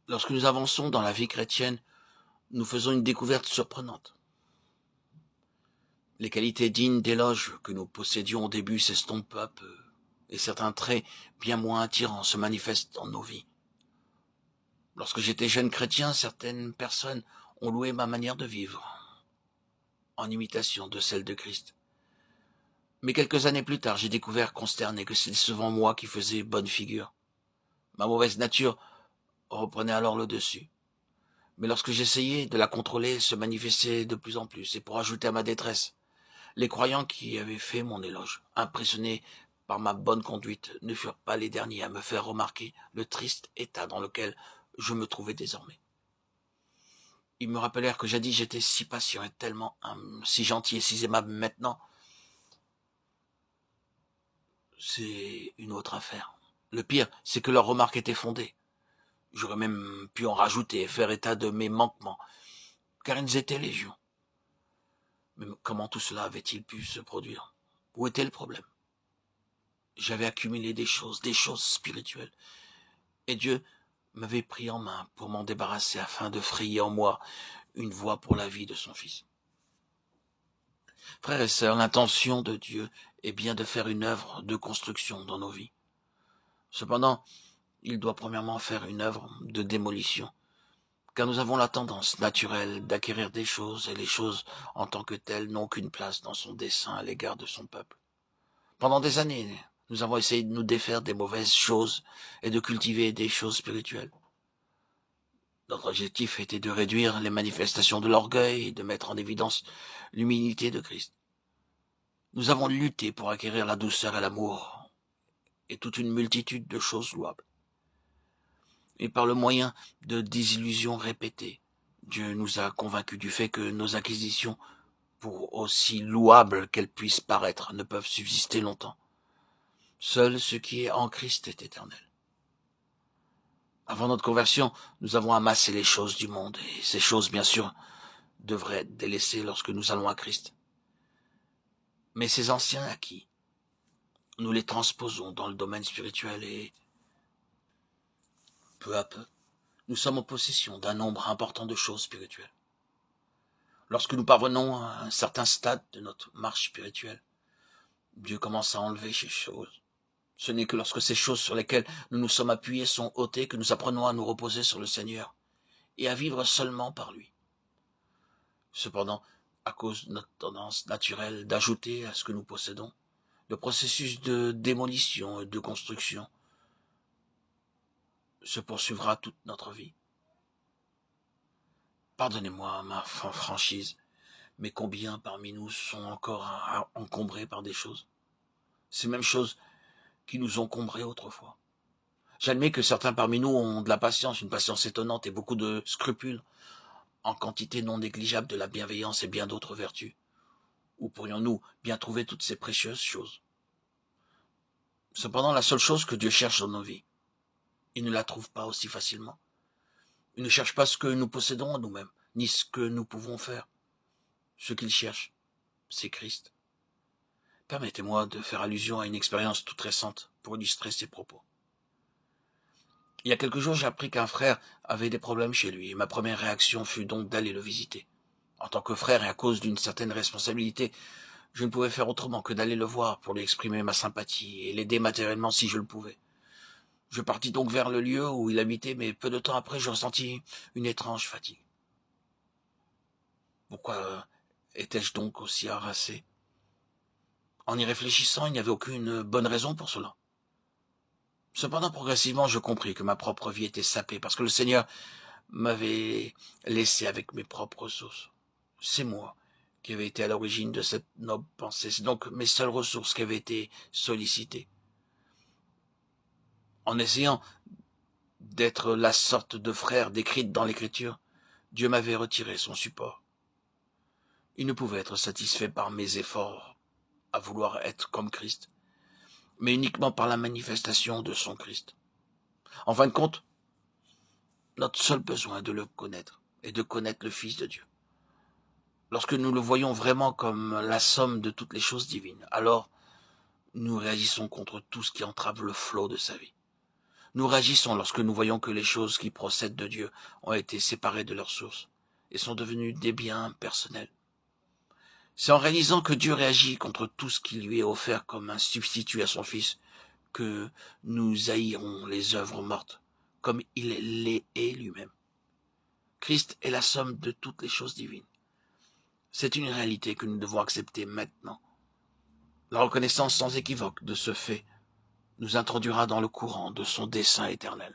Lorsque nous avançons dans la vie chrétienne, nous faisons une découverte surprenante. Les qualités dignes d'éloge que nous possédions au début s'estompent peu à peu, et certains traits bien moins attirants se manifestent dans nos vies. Lorsque j'étais jeune chrétien, certaines personnes ont loué ma manière de vivre, en imitation de celle de Christ. Mais quelques années plus tard, j'ai découvert consterné que c'était souvent moi qui faisais bonne figure. Ma mauvaise nature reprenait alors le dessus. Mais lorsque j'essayais de la contrôler, elle se manifestait de plus en plus, et pour ajouter à ma détresse, les croyants qui avaient fait mon éloge, impressionnés par ma bonne conduite, ne furent pas les derniers à me faire remarquer le triste état dans lequel je me trouvais désormais. Ils me rappelèrent que jadis j'étais si patient et tellement si gentil et si aimable. Maintenant, c'est une autre affaire. Le pire, c'est que leurs remarques étaient fondées. J'aurais même pu en rajouter et faire état de mes manquements, car ils étaient légion. Mais comment tout cela avait-il pu se produire? Où était le problème? J'avais accumulé des choses spirituelles, et Dieu m'avait pris en main pour m'en débarrasser afin de frayer en moi une voie pour la vie de son Fils. Frères et sœurs, l'intention de Dieu est bien de faire une œuvre de construction dans nos vies. Cependant, il doit premièrement faire une œuvre de démolition, car nous avons la tendance naturelle d'acquérir des choses, et les choses en tant que telles n'ont qu'une place dans son dessein à l'égard de son peuple. Pendant des années, nous avons essayé de nous défaire des mauvaises choses et de cultiver des choses spirituelles. Notre objectif était de réduire les manifestations de l'orgueil et de mettre en évidence l'humilité de Christ. Nous avons lutté pour acquérir la douceur et l'amour et toute une multitude de choses louables. Et par le moyen de désillusions répétées, Dieu nous a convaincus du fait que nos acquisitions, pour aussi louables qu'elles puissent paraître, ne peuvent subsister longtemps. Seul ce qui est en Christ est éternel. Avant notre conversion, nous avons amassé les choses du monde, et ces choses, bien sûr, devraient être délaissées lorsque nous allons à Christ. Mais ces anciens acquis, nous les transposons dans le domaine spirituel et, peu à peu, nous sommes en possession d'un nombre important de choses spirituelles. Lorsque nous parvenons à un certain stade de notre marche spirituelle, Dieu commence à enlever ces choses. Ce n'est que lorsque ces choses sur lesquelles nous nous sommes appuyés sont ôtées que nous apprenons à nous reposer sur le Seigneur et à vivre seulement par lui. Cependant, à cause de notre tendance naturelle d'ajouter à ce que nous possédons, le processus de démolition et de construction se poursuivra toute notre vie. Pardonnez-moi ma franchise, mais combien parmi nous sont encore encombrés par des choses, ces mêmes choses qui nous encombraient autrefois. J'admets que certains parmi nous ont de la patience, une patience étonnante et beaucoup de scrupules, en quantité non négligeable de la bienveillance et bien d'autres vertus. Où pourrions-nous bien trouver toutes ces précieuses choses? Cependant, la seule chose que Dieu cherche dans nos vies, il ne la trouve pas aussi facilement. Il ne cherche pas ce que nous possédons en nous-mêmes, ni ce que nous pouvons faire. Ce qu'il cherche, c'est Christ. Permettez-moi de faire allusion à une expérience toute récente pour illustrer ces propos. Il y a quelques jours, j'ai appris qu'un frère avait des problèmes chez lui, et ma première réaction fut donc d'aller le visiter. En tant que frère et à cause d'une certaine responsabilité, je ne pouvais faire autrement que d'aller le voir pour lui exprimer ma sympathie et l'aider matériellement si je le pouvais. Je partis donc vers le lieu où il habitait, mais peu de temps après, je ressentis une étrange fatigue. Pourquoi étais-je donc aussi harassé? En y réfléchissant, il n'y avait aucune bonne raison pour cela. Cependant, progressivement, je compris que ma propre vie était sapée, parce que le Seigneur m'avait laissé avec mes propres ressources. C'est moi qui avais été à l'origine de cette noble pensée. C'est donc mes seules ressources qui avaient été sollicitées. En essayant d'être la sorte de frère décrite dans l'Écriture, Dieu m'avait retiré son support. Il ne pouvait être satisfait par mes efforts à vouloir être comme Christ, mais uniquement par la manifestation de son Christ. En fin de compte, notre seul besoin est de le connaître et de connaître le Fils de Dieu. Lorsque nous le voyons vraiment comme la somme de toutes les choses divines, alors nous réagissons contre tout ce qui entrave le flot de sa vie. Nous réagissons lorsque nous voyons que les choses qui procèdent de Dieu ont été séparées de leur source et sont devenues des biens personnels. C'est en réalisant que Dieu réagit contre tout ce qui lui est offert comme un substitut à son Fils que nous haïrons les œuvres mortes, comme il les est lui-même. Christ est la somme de toutes les choses divines. C'est une réalité que nous devons accepter maintenant. La reconnaissance sans équivoque de ce fait nous introduira dans le courant de son dessein éternel.